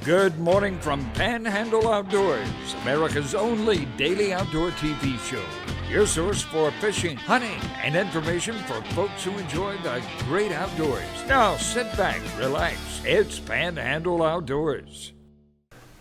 Good morning from Panhandle Outdoors, America's only daily outdoor TV show. Your source for fishing, hunting, and information for folks who enjoy the great outdoors. Now sit back, relax. It's Panhandle Outdoors.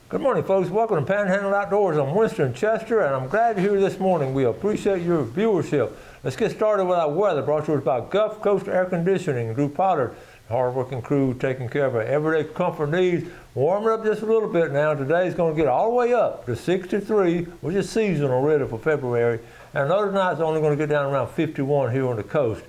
Good morning, folks. Welcome to Panhandle Outdoors. I'm Winston Chester, and I'm glad you're here this morning. We appreciate your viewership. Let's get started with our weather, brought to us by Gulf Coast Air Conditioning. Drew Pollard, hard-working crew, taking care of our everyday comfort needs. Warming up just a little bit now. Today's going to get all the way up to 63, which is seasonal already for February. And another night's only going to get down around 51 here on the coast.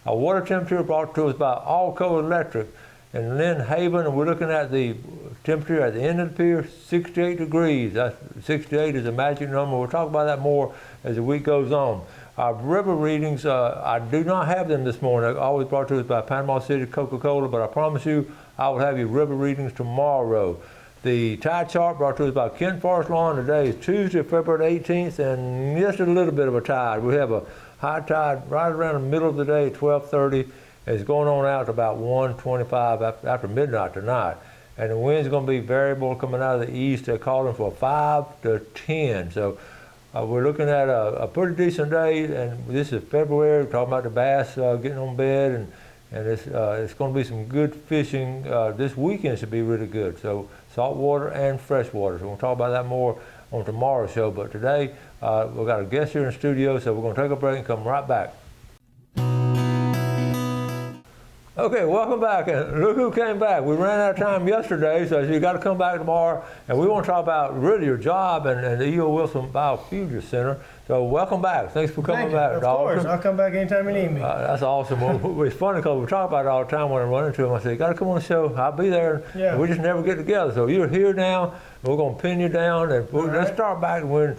Our water temperature brought to us by Allco Electric in Lynn Haven, and we're looking at the temperature at the end of the pier, 68 degrees. That's 68 is a magic number. We'll talk about that more as the week goes on. Our river readings, I do not have them this morning. They're always brought to us by Panama City Coca-Cola, but I promise you I will have your river readings tomorrow. The tide chart brought to us by Kent Forest Lawn. Today is Tuesday, February 18th, and just a little bit of a tide. We have a high tide right around the middle of the day, 12:30. It's going on out to about 1:25 after midnight tonight. And the wind's going to be variable coming out of the east. They're calling for 5 to 10. So we're looking at a pretty decent day, and this is February. We're talking about the bass getting on bed, and it's going to be some good fishing. This weekend should be really good. So saltwater and freshwater. So we'll talk about that more on tomorrow's show. But today we've got a guest here in the studio, so we're going to take a break and come right back. Okay, welcome back, and look who came back. We ran out of time yesterday, so you got to come back tomorrow, and we want to talk about really your job and the E.O. Wilson Biofusion Center. So welcome back. Thanks for coming back. Of course, I'll come back anytime you need me. That's awesome. Well, it's funny because we talk about it all the time when I run into him. I say, you got to come on the show. I'll be there. Yeah. We just never get together. So you're here now, and we're going to pin you down, and let's start back when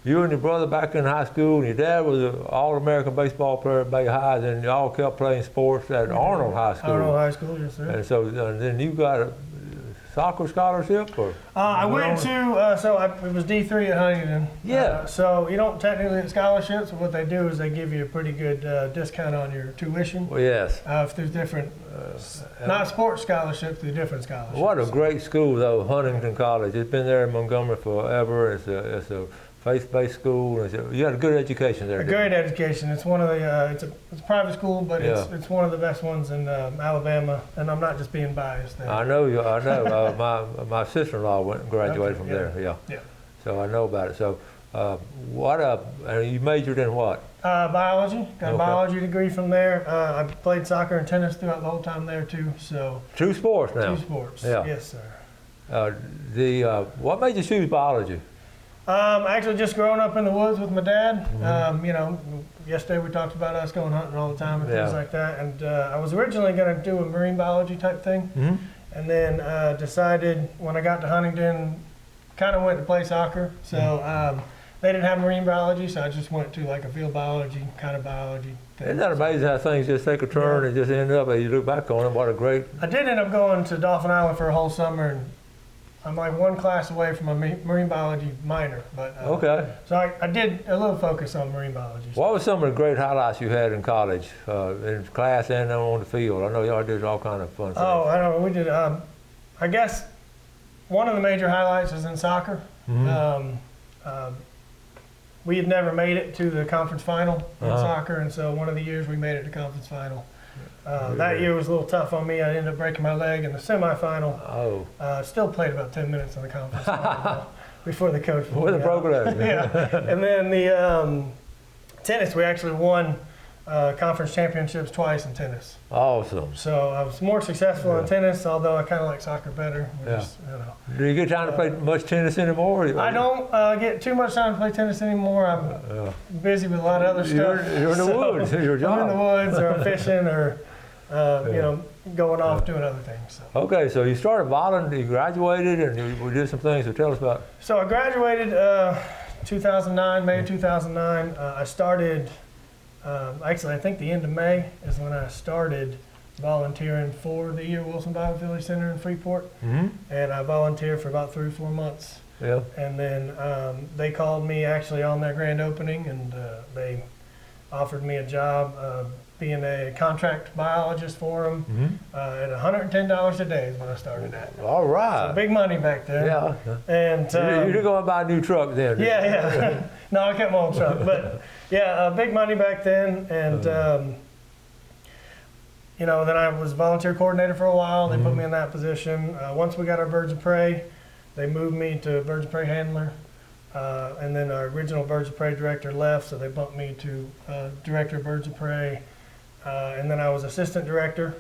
you and your brother back in high school, and your dad was an All-American baseball player at Bay High, and you all kept playing sports at Arnold High School. Arnold High School, yes, sir. And so then you got a soccer scholarship? Or I went to, it was D3 at Huntington. Yeah. So you don't technically get scholarships, but what they do is they give you a pretty good discount on your tuition. Well, yes. If there's different, not sports scholarships, they're different scholarships. What a great school, though, Huntington College. It's been there in Montgomery forever. It's a faith-based school. You had a good education there. A great education. It's one of the. It's a private school, but it's one of the best ones in Alabama. And I'm not just being biased there. I know you. I know. My sister-in-law went and graduated from there. Yeah. So I know about it. So you majored in what? Biology. Got a biology degree from there. I played soccer and tennis throughout the whole time there too. So. Two sports now. Two sports. Yeah. Yes, sir. What made you choose biology? Actually, just growing up in the woods with my dad. Mm-hmm. Yesterday we talked about us going hunting all the time and things like that. And I was originally going to do a marine biology type thing, and then decided when I got to Huntington, kind of went to play soccer. So they didn't have marine biology, so I just went to like a field biology kind of biology thing. Isn't that amazing how things just take a turn and just end up, you look back on it, what a great... I did end up going to Dauphin Island for a whole summer, and I'm like one class away from a marine biology minor, but okay. So I did a little focus on marine biology. What were some of the great highlights you had in college, in class and on the field? I know y'all did all kind of fun things. Oh, I don't know. We did. I guess one of the major highlights is in soccer. We had never made it to the conference final in soccer, and so one of the years we made it to conference final. That year was a little tough on me. I ended up breaking my leg in the semifinal. Still played about 10 minutes in the conference final before the coach. With a broken leg. Yeah. And then the tennis, we actually won conference championships twice in tennis. Awesome. So I was more successful in tennis, although I kind of like soccer better. Do you get time to play much tennis anymore? I don't get too much time to play tennis anymore. I'm busy with a lot of other stuff. You're in the woods. Your job. I'm in the woods, or I'm fishing, or going off doing other things. So. Okay, so you started volunteering, you graduated, and we did some things. So tell us about it. So I graduated 2009, May of 2009. I started, actually I think the end of May is when I started volunteering for the E.O. Wilson Biofusion Center in Freeport. And I volunteered for about 3 or 4 months. And then they called me actually on their grand opening, and they offered me a job being a contract biologist for them at $110 a day is what I started at. All right. So big money back then. Yeah. And You're going to buy a new truck then. yeah. No, I kept my old truck, but yeah, big money back then. And you know, then I was volunteer coordinator for a while. They put me in that position. Once we got our birds of prey, they moved me to birds of prey handler. And then our original birds of prey director left, so they bumped me to director of birds of prey. And then I was assistant director.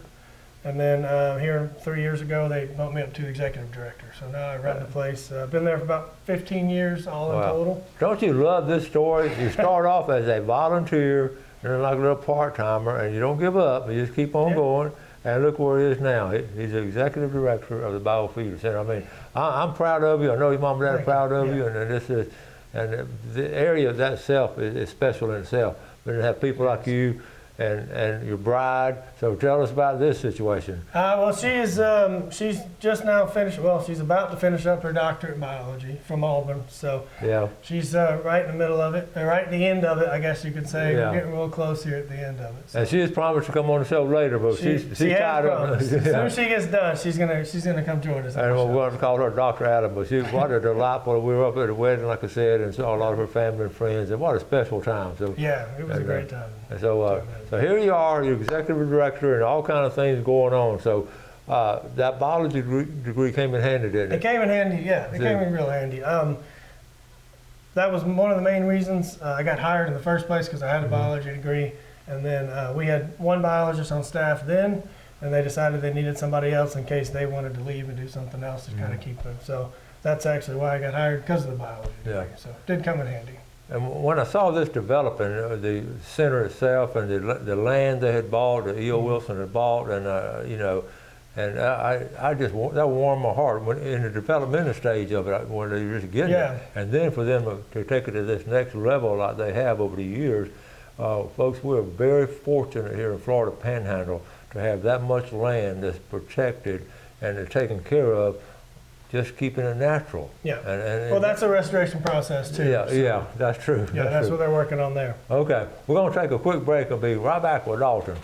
And then here 3 years ago, they bumped me up to executive director. So now I run the place. I've been there for about 15 years, all in total. Don't you love this story? You start off as a volunteer, and like a little part-timer, and you don't give up. You just keep on going, and look where he is now. He's the executive director of the Biofeeder Center. I mean, I'm proud of you. I know your mom and dad are proud of you, and this is, and the area of that itself is special in itself. But to have people like you and your bride. So tell us about this situation. Well, she's just now finished. Well, she's about to finish up her doctorate in biology from Auburn. So yeah, she's right in the middle of it, right at the end of it, I guess you could say. We're getting real close here at the end of it. So. And she has promised to come on the show later, but she's tied up. As soon as she gets done, she's gonna come join us. And we're going to call her Dr. Adam, but what a delightful. We were up at the wedding, like I said, and saw a lot of her family and friends, and what a special time. So yeah, it was a great time. And so here you are, you're executive director, and all kind of things going on. So that biology degree came in handy, didn't it? It came in handy, yeah. It came in real handy. That was one of the main reasons I got hired in the first place, because I had a biology degree. And then we had one biologist on staff then, and they decided they needed somebody else in case they wanted to leave and do something else to kind of keep them. So that's actually why I got hired, because of the biology degree. So it did come in handy. And when I saw this developing, the center itself and the land they had bought, that E.O. Wilson had bought, and you know, and I just that warmed my heart when in the developmental stage of it, when they were just getting it, and then for them to take it to this next level like they have over the years, folks, we're very fortunate here in Florida Panhandle to have that much land that's protected and they're taken care of. Just keeping it natural. Yeah. Well, that's a restoration process too. Yeah, so. Yeah, that's true. Yeah, that's what they're working on there. Okay, we're going to take a quick break and be right back with Dalton.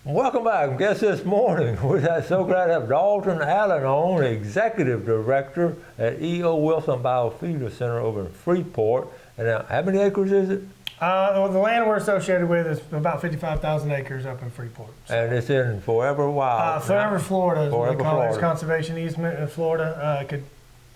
Welcome back. Guest this morning, we're so glad to have Dalton Allen on, Executive Director at E.O. Wilson Biofeeder Center over in Freeport. And now, how many acres is it? The land we're associated with is about 55,000 acres up in Freeport. So. And it's in Forever Wild. Forever Florida is what they call it. It's Conservation easement in Florida. It could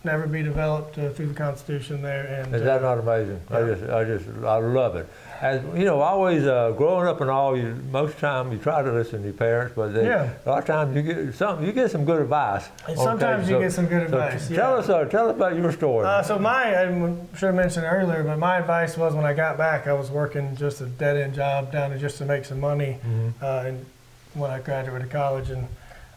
never be developed through the Constitution there. And is that not amazing? Yeah. I love it. As you know, always growing up and all, most time you try to listen to your parents, but a lot of times you get some good advice. And sometimes you get some good advice. Tell us about your story. I should have mentioned earlier, but my advice was when I got back, I was working just a dead-end job down there just to make some money, and when I graduated college. And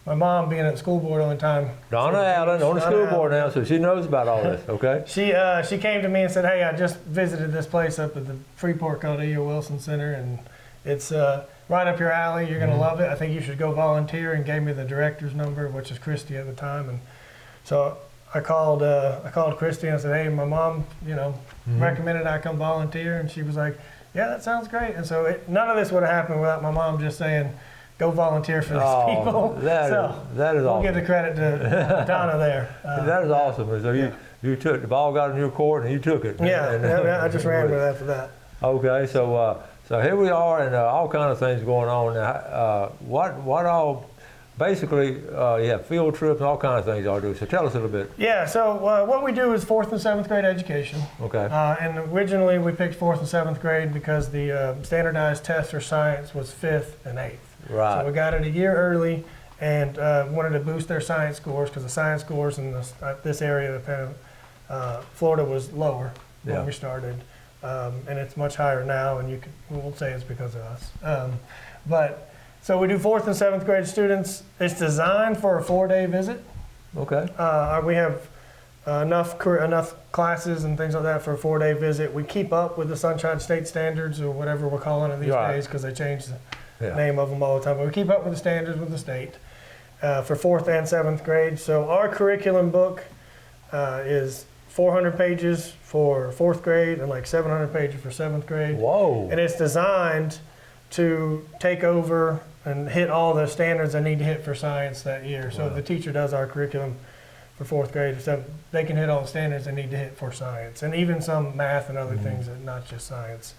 my mom, being at the school board all the time. Donna Allen on the school board now, so she knows about all this, okay? She came to me and said, hey, I just visited this place up at the Freeport called E.O. Wilson Center, and it's right up your alley. You're going to love it. I think you should go volunteer, and gave me the director's number, which is Christy at the time. And so I called Christy and I said, hey, my mom, recommended I come volunteer, and she was like, yeah, that sounds great. And so none of this would have happened without my mom just saying, go volunteer for these people. That is awesome. We'll give the credit to Donna there. That is awesome. So you took the ball, got in your court, and you took it. I just ran with it after that. Okay, so here we are, and all kind of things going on now. What all? Basically, you have field trips and all kinds of things y'all do. So tell us a little bit. Yeah. So what we do is 4th and 7th grade education. Okay. And originally we picked 4th and 7th grade because the standardized test for science was 5th and 8th. Right. So we got it a year early, and wanted to boost their science scores, because the science scores in this area of Florida was lower when we started, and it's much higher now. And we won't say it's because of us, but so we do 4th and 7th grade students. It's designed for a 4-day visit. Okay. We have enough classes and things like that for a 4-day visit. We keep up with the Sunshine State standards, or whatever we're calling it these days, because they change the name of them all the time. But we keep up with the standards with the state for 4th and 7th grade. So our curriculum book is 400 pages for 4th grade and like 700 pages for 7th grade. Whoa. And it's designed to take over and hit all the standards they need to hit for science that year. So if the teacher does our curriculum for 4th grade, so they can hit all the standards they need to hit for science, and even some math and other things, and not just science.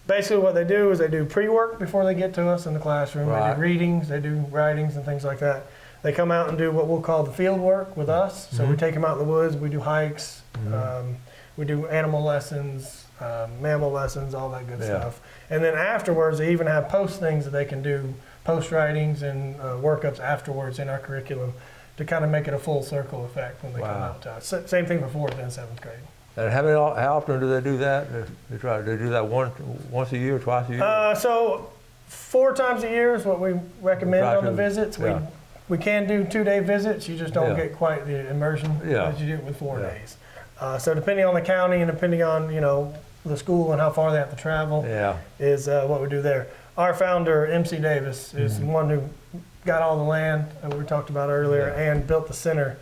Basically what they do is they do pre-work before they get to us in the classroom. They do readings, they do writings and things like that. They come out and do what we'll call the field work with us. So we take them out in the woods, we do hikes, we do animal lessons, mammal lessons, all that good stuff. And then afterwards, they even have post things that they can do, post writings and workups afterwards in our curriculum to kind of make it a full circle effect when they come out to us. Same thing for 4th and 7th grade. And how often do they do that? They do that once a year, twice a year? So 4 times a year is what we recommend on the visits. We can do 2-day visits. You just don't get quite the immersion as you do with 4 days. So depending on the county and depending on the school and how far they have to travel is what we do there. Our founder, MC Davis, is the one who got all the land that we talked about earlier and built the center.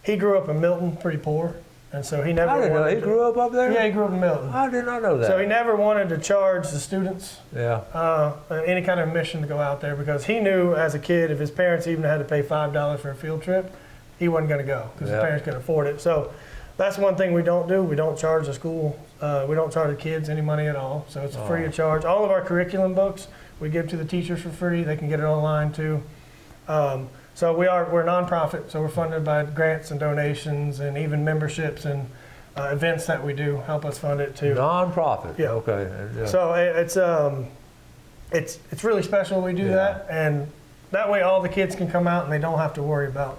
He grew up in Milton, pretty poor, and so he never. I didn't know he grew up there. Yeah, he grew up in Milton. I did not know that. So he never wanted to charge the students any kind of admission to go out there because he knew as a kid if his parents even had to pay $5 for a field trip, he wasn't going to go because his parents couldn't afford it. So that's one thing we don't do. We don't charge the school. We don't charge the kids any money at all. So it's free of charge. All of our curriculum books we give to the teachers for free. They can get it online too. So we're a nonprofit. So we're funded by grants and donations and even memberships and events that we do help us fund it too. Nonprofit. Yeah. Okay. Yeah. So it's really special we do that, and that way all the kids can come out and they don't have to worry about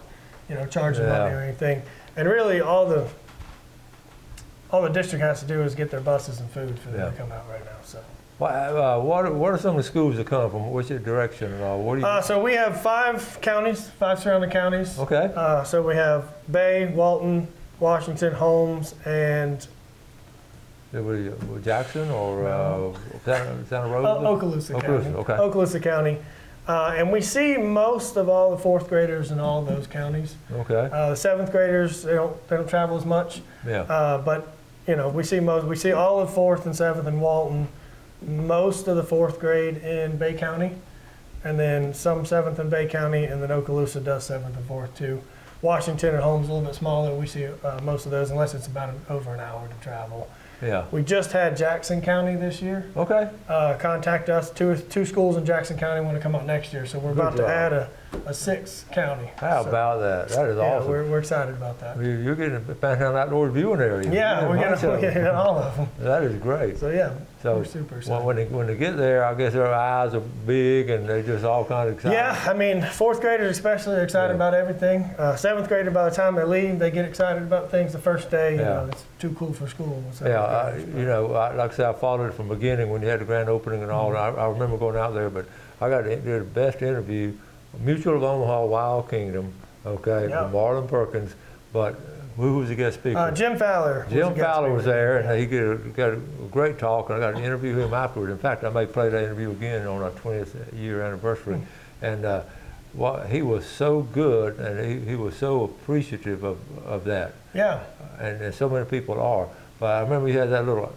charging money or anything. And really all the district has to do is get their buses and food for them to come out right now. So. What are some of the schools that come from? Which direction? What do you? So we have 5 counties, 5 surrounding counties. Okay. So we have Bay, Walton, Washington, Holmes, and Jackson or Santa Rosa? Okaloosa County. Okay. Okaloosa County. And we see most of all the 4th graders in all of those counties. Okay. The 7th graders they don't travel as much. Yeah. But we see all of 4th and 7th in Walton, most of the 4th grade in Bay County, and then some 7th in Bay County, and then Okaloosa does 7th and 4th too. Washington and Holmes a little bit smaller. We see most of those unless it's about over an hour to travel. Yeah. We just had Jackson County this year. Okay. Contact us. Two schools in Jackson County want to come out next year, so we're about to add a 6th county. How about that? That is awesome. We're excited about that. You're getting a Panhandle Outdoors viewing area. Yeah, we're getting all of them. That is great. So we're super excited. When they get there, I guess their eyes are big and they just all kind of excited. Yeah, I mean, 4th graders especially are excited about everything. 7th grader, by the time they leave, they get excited about things the first day. It's too cool for school. Like I said, I followed it from the beginning when you had the grand opening and all. And I remember going out there, but I got to do the best interview. Mutual of Omaha, Wild Kingdom, from Marlon Perkins, but who was the guest speaker? Jim Fowler. Jim Fowler was there, and he got a great talk, and I got to interview him afterwards. In fact, I may play that interview again on our 20th year anniversary. And he was so good, and he was so appreciative of that. Yeah. And so many people are. But I remember you had that little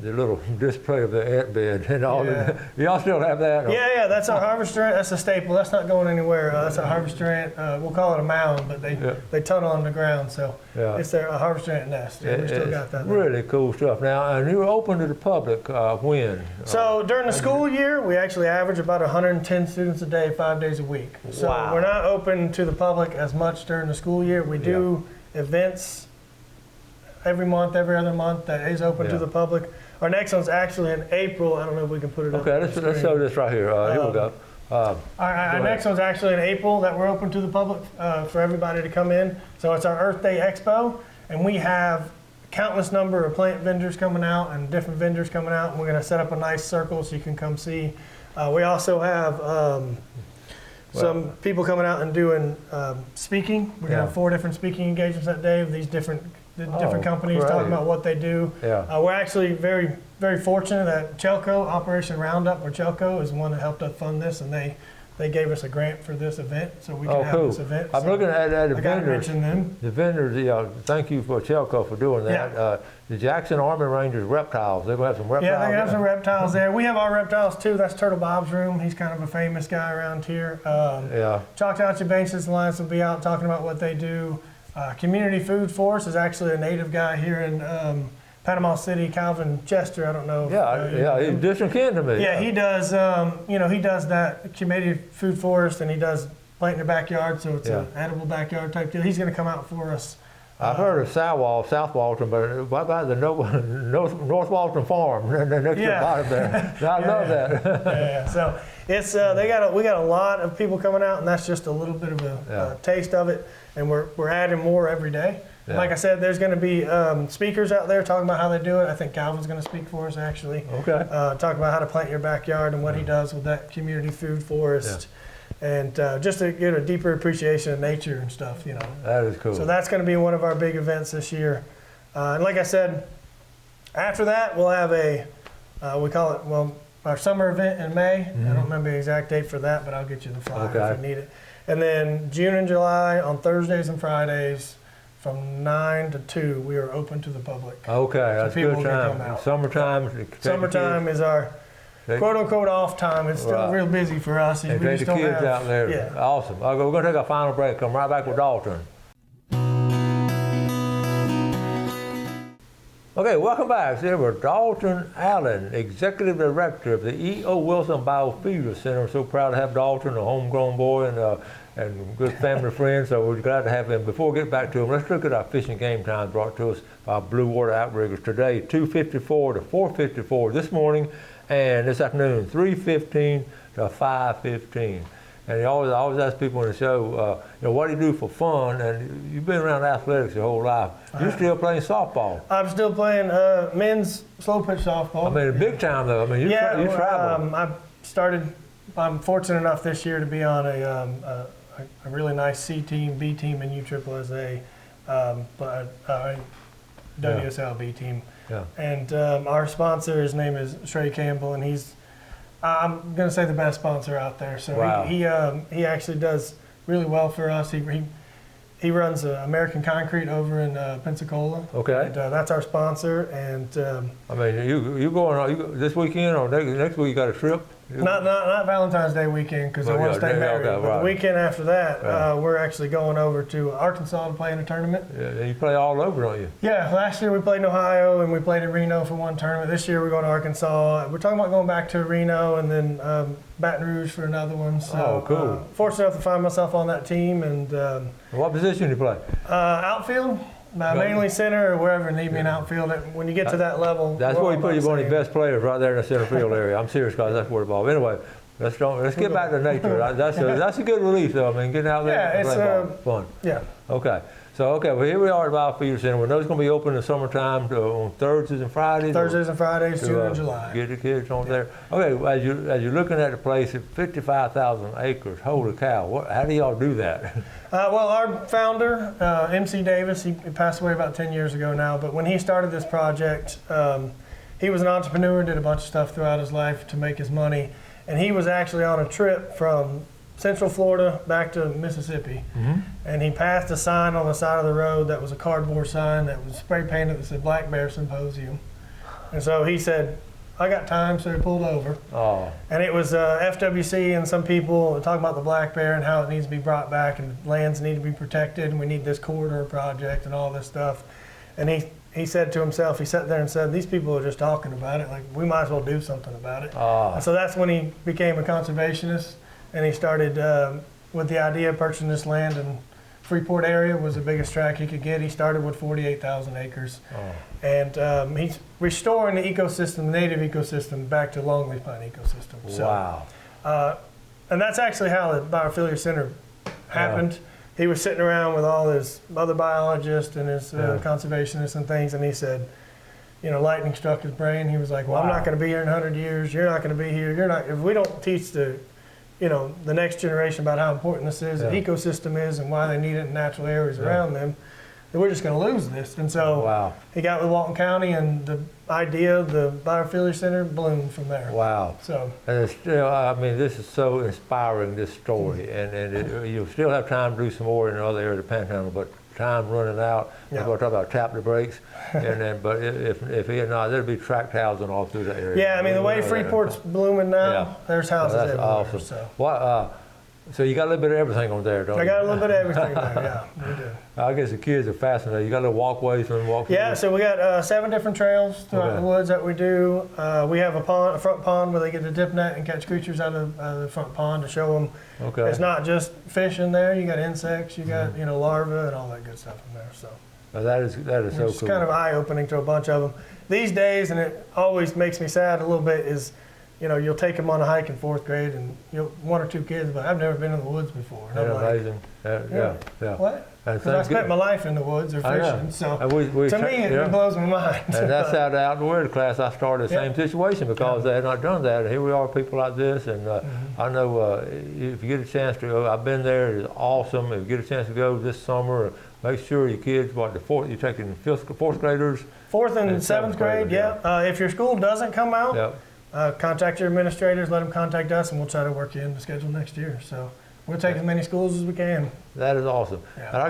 the little display of the ant bed and all. Yeah. Y'all still have that? Yeah, that's our harvester ant. That's a staple. That's not going anywhere. That's a harvester ant. We'll call it a mound, but they tunnel on the ground, so it's a harvester ant nest. Yeah, we still got that. Really cool stuff. Now, and you were open to the public when? So during the school year, we actually average about 110 students a day, 5 days a week. So we're not open to the public as much during the school year. We do events every month, every other month that is open to the public. Our next one's actually in April. I don't know if we can put it up. Okay, let's show this right here. Here we go. Our next one's actually in April that we're open to the public for everybody to come in. So it's our Earth Day Expo, and we have countless number of plant vendors coming out and different vendors coming out, and we're going to set up a nice circle so you can come see. We also have some people coming out and doing speaking. We're going to have 4 different speaking engagements that day of these different companies talking about what they do. We're actually very, very fortunate that Chelco, Operation Roundup, or Chelco, is the one that helped us fund this, and they they gave us a grant for this event, so we can have cool. this event. I'm so looking at the I got to vendors. mention them. The vendors, thank you for Chelco for doing that. Yeah. The Jackson Army Rangers reptiles, they're going to have some reptiles. Yeah, they have some reptiles there. We have our reptiles too. That's Turtle Bob's room. He's kind of a famous guy around here. Choctaw Benches Alliance will be out talking about what they do. Community Food Force is actually a native guy here in Panama City, Calvin Chester. I don't know. He's distant kin to me. Yeah, he does. He does that community food forest, and he does plant in your backyard, so it's an edible backyard type deal. He's going to come out for us. I've heard of South Walton, but what about the North Walton Farm next to the bottom there? I love that. So it's we got a lot of people coming out, and that's just a little bit of a taste of it, and we're adding more every day. Yeah. Like I said, there's going to be speakers out there talking about how they do it. I think Calvin's going to speak for us actually. Okay. Talk about how to plant your backyard and what he does with that community food forest. Yeah. And just to get a deeper appreciation of nature and stuff, That is cool. So that's going to be one of our big events this year. And like I said, after that, we'll have we call it, our summer event in May. I don't remember the exact date for that, but I'll get you the flyer if you need it. And then June and July on Thursdays and Fridays from 9 to 2, we are open to the public. Okay, that's so good time. Summertime is our quote-unquote off time. It's still real busy for us. And take the kids out there. Yeah. Awesome. We're going to take a final break. Come right back with Dalton. Okay, welcome back. Today we're Dalton Allen, Executive Director of the E.O. Wilson Biofeeder Center. I'm so proud to have Dalton, a homegrown boy and good family friend, so we're glad to have him. Before we get back to him, let's look at our fishing game times brought to us by Blue Water Outriggers. Today, 2:54 to 4:54 this morning, and this afternoon, 3:15 to 5:15. And you always ask people in the show, what do you do for fun? And you've been around athletics your whole life. You're still playing softball. I'm still playing men's slow pitch softball. I mean, big time though. I mean, you travel. I'm fortunate enough this year to be on a really nice C team, B team, and USSSA, WSL B team. Yeah. And our sponsor, his name is Trey Campbell, and I'm going to say the best sponsor out there. So he actually does really well for us. He runs American Concrete over in Pensacola. Okay. And that's our sponsor. And I mean, you going this weekend or next week? You got a trip? Not Valentine's Day weekend because I want to stay married. Okay, but the weekend after that, we're actually going over to Arkansas to play in a tournament. Yeah, you play all over, don't you? Yeah, last year we played in Ohio and we played in Reno for one tournament. This year we're going to Arkansas. We're talking about going back to Reno and then Baton Rouge for another one. So, cool. Fortunate enough to find myself on that team. And what position do you play? Outfield. Mainly center or wherever need me in outfield. When you get to that level, that's where you put one of your best players right there in the center field area. I'm serious, guys. That's where it's ball. Anyway, let's get back to nature. That's a good relief, though. I mean, getting out there and playing ball. Fun. Yeah. Okay. So, well, here we are at Biofeeder Center. We know it's going to be open in the summertime on Thursdays and Fridays. Thursdays and Fridays, June and July. Get the kids on there. Okay, as you're looking at the place, at 55,000 acres, holy cow, how do y'all do that? Well, our founder, MC Davis, he passed away about 10 years ago now, but when he started this project, he was an entrepreneur, did a bunch of stuff throughout his life to make his money, and he was actually on a trip from Central Florida back to Mississippi, and he passed a sign on the side of the road that was a cardboard sign that was spray painted that said Black Bear Symposium. And so he said, I got time, so he pulled over. Oh. And it was FWC and some people talking about the black bear and how it needs to be brought back and lands need to be protected and we need this corridor project and all this stuff. And he said to himself, he sat there and said, these people are just talking about it, like we might as well do something about it. Oh. And so that's when he became a conservationist. And he started with the idea of purchasing this land, and Freeport area was the biggest tract he could get. He started with 48,000 acres. Oh. And he's restoring the ecosystem, the native ecosystem, back to longleaf pine ecosystem. So, wow. And that's actually how the Biofeeder Center happened. Yeah. He was sitting around with all his other biologists and his conservationists and things, and he said, lightning struck his brain. He was like, well, I'm not going to be here in 100 years. You're not going to be here. If we don't teach the next generation about how important this is, the ecosystem is, and why they need it in natural areas around them, that we're just going to lose this. And so Wow. he got with Walton County, and the idea of the Biophilia Center bloomed from there. Wow. So, And it's still, I mean, this is so inspiring, this story. You'll still have time to do some more in another area of the Panhandle, but time running out. Yeah. We're going to talk about tap the brakes. But if he had not, there'd be tract housing all through the area. yeah, I mean, the way Freeport's blooming now, Yeah. there's houses That's everywhere. awesome. So. What, so you got a little bit of everything on there, don't you? I got a little bit of everything there, yeah, we do. I guess the kids are fascinated. You got little walkways for them to walk through? Yeah, so we got 7 different trails throughout Okay. the woods that we do. We have a front pond where they get to dip net and catch creatures out of the front pond to show them. Okay. It's not just fish in there. You got insects, you got larvae and all that good stuff in there. So That is so it's cool. kind of eye-opening to a bunch of them these days, and it always makes me sad a little bit. Is you'll take them on a hike in 4th grade, and 1 or 2 kids, but I've never been in the woods before. And Isn't I'm that like, amazing? Yeah. what? And Because I spent my life in the woods or I know. fishing, so And we to me it blows my mind. And that's how the outdoor class I started the Yeah. same situation because they had not done that. And here we are, people like this. And I know if you get a chance to go, I've been there. It's awesome. If you get a chance to go this summer, make sure your kids, you're taking 4th graders. 4th and And 7th grade, yeah. yeah. If your school doesn't come out, Yep. contact your administrators, let them contact us, and we'll try to work you in the schedule next year. So we'll take as many schools as we can. That is awesome. Yeah. And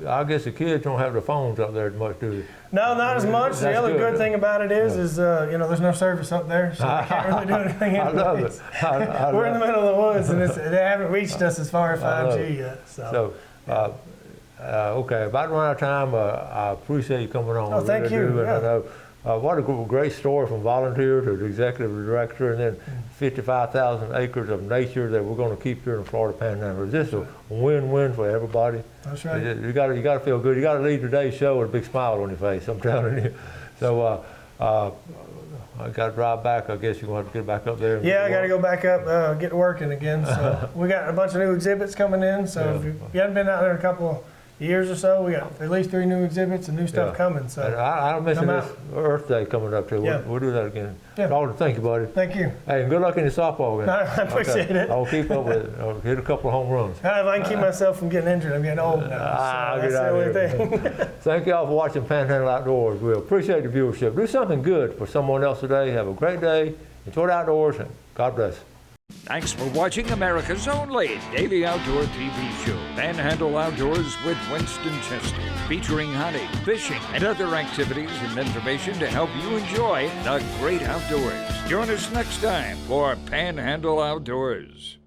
I guess the kids don't have their phones up there as much, do they? No, not as much. The That's other good. good thing about it is there's no service up there, so we can't really do anything. I love anyways. it. I We're in the love middle of the woods, and they haven't reached us as far as I love 5G it. yet. So, okay, about run out of time. I appreciate you coming on. Oh, I thank really you. do. And I Yeah. know what a great story from volunteer to the executive director, and then 55,000 acres of nature that we're going to keep here in the Florida Panhandle. Is this a win-win for everybody? That's right. You got to feel good. You got to leave today's show with a big smile on your face. I'm telling you. So. I got to drive back. I guess you're going to have to get back up there. Yeah, I got to go back up, get to working again. So we got a bunch of new exhibits coming in. So Yeah. if you haven't been out there in a couple of years or so, we got at least 3 new exhibits and new stuff Yeah. coming. And So I don't mention Come this Earth Day coming up too. Yeah. We'll do that again. Yeah. Dalton, thank you, buddy. thank you. Hey, and good luck in your softball game. I appreciate it. I'll keep up with it. I'll hit a couple of home runs. If I can keep myself from getting injured, I'm getting old now. I'll So get that's the out only of here. thing. Thank y'all for watching Panhandle Outdoors. We appreciate the viewership. Do something good for someone else today. Have a great day. Enjoy the outdoors, and God bless. Thanks for watching America's only daily outdoor TV show, Panhandle Outdoors with Winston Chester, featuring hunting, fishing, and other activities and information to help you enjoy the great outdoors. Join us next time for Panhandle Outdoors.